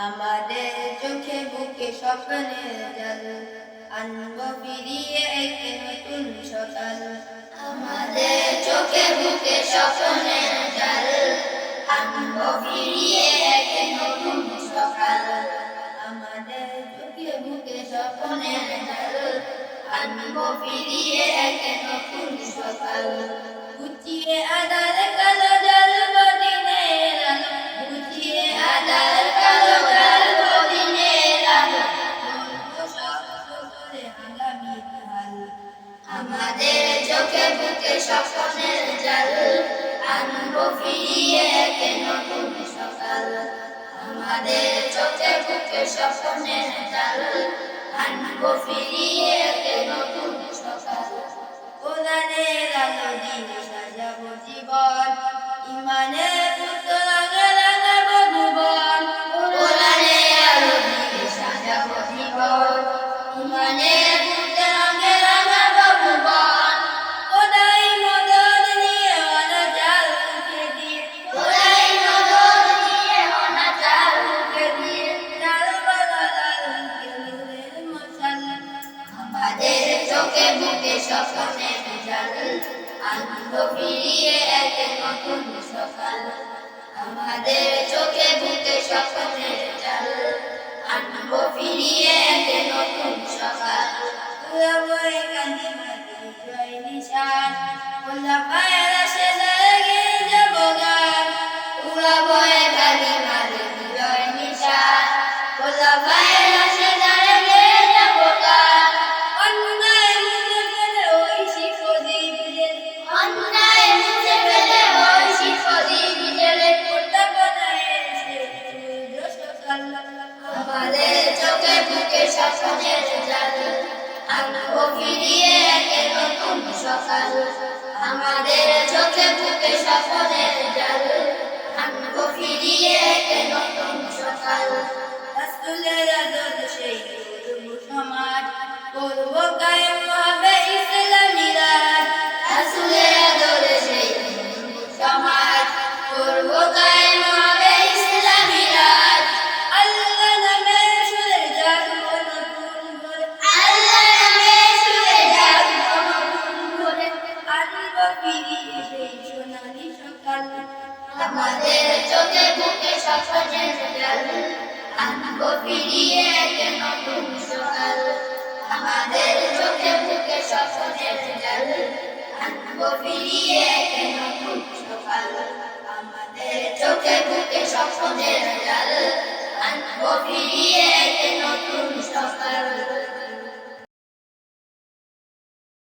আমাদের চোখে বুকে স্বপ্নের জাল আনবো ফিরিয়ে এক নতুন সকাল। আমাদের চোখে বুকে স্বপ্নের জাল আনবো ফিরিয়ে এক নতুন সকাল। আমাদের চোখে বুকে স্বপ্নের জাল আনবো ফিরিয়ে এক নতুন সকাল। গুছিয়ে আদার কালো জাল বদিনের আলো, গুছিয়ে আদার কালো জাল বদিনের আলো, বলবো শব্দ করে আগামী কাল। আমাদের চোখে বুকে স্বপ্নের জাল আনবো ফিরিয়ে এক নতুন সকাল। আমাদের চোখে বুকে স্বপ্নের জাল আনবো ফিরিয়ে এক নতুন সকাল। কোরআনের আলো দিয়ে সাজাবো জীবন, ইমানের পুতরাঙে রাঙাবো ভুবন। কোরআনের আলো দিয়ে সাজাবো জীবন, ইমানের পুতরাঙে রাঙাবো ভুবন। খোদাই মদদ নিয়ে অনাচার রুখে দিয়ে, খোদাই মদদ নিয়ে অনাচার রুখে দিয়ে, জ্বালবো দালালকে নূরের মশাল। আমাদের চোখে বুকে স্বপ্নের জাল আনবো ফিরিয়ে এক নতুন সকাল। আমাদের চোখে বুকে স্বপ্নের জাল আনবো ফিরিয়ে এক নতুন সকাল। উড়াবো কালিমাতে জয় নিশান, খোলাফায়ে রাশেদের গেয়ে যাবো গান। উড়াবো কালিমাতে জয় নিশান, খোলাফায়ে রাশেদের গেয়ে যাবো গান। অন্যায় মুছে ফেলে ওই শিখোদ্বীপ জেলে, অন্যায় মুছে ফেলে ওই শিখোদ্বীপ জেলে, ফোটাবো না এসে সূর্য সকাল। আমাদের চোখে বুকে স্বপ্নের জাল আনবো ফিরিয়ে এক নতুন সকাল। আমাদের চোখে বুকে স্বপ্নের জাল আনবো ফিরিয়ে এক নতুন সকাল। রাসূলের আদর্শে গড়বো সমাজ, করবো কায়েম হবে ইসলামী রাজ। রাসূলের আদর্শে গড়বো সমাজ, করবো কায়েম হবে ইসলামী রাজ। আল্লাহ নামের সুরে জাগবো নতুন ভোরে, আল্লাহ নামের সুরে জাগবো নতুন ভোরে, আনবো ফিরিয়ে সেই সোনালী সকাল। আমাদের চোখে বুকে স্বপ্নের জাল আনবো ফিরিয়ে এক নতুন সকাল। আমাদের চোখে বুকে স্বপ্নের জাল আনবো ফিরিয়ে এক নতুন সকাল। আমাদের চোখে বুকে স্বপ্নের জাল আনবো ফিরিয়ে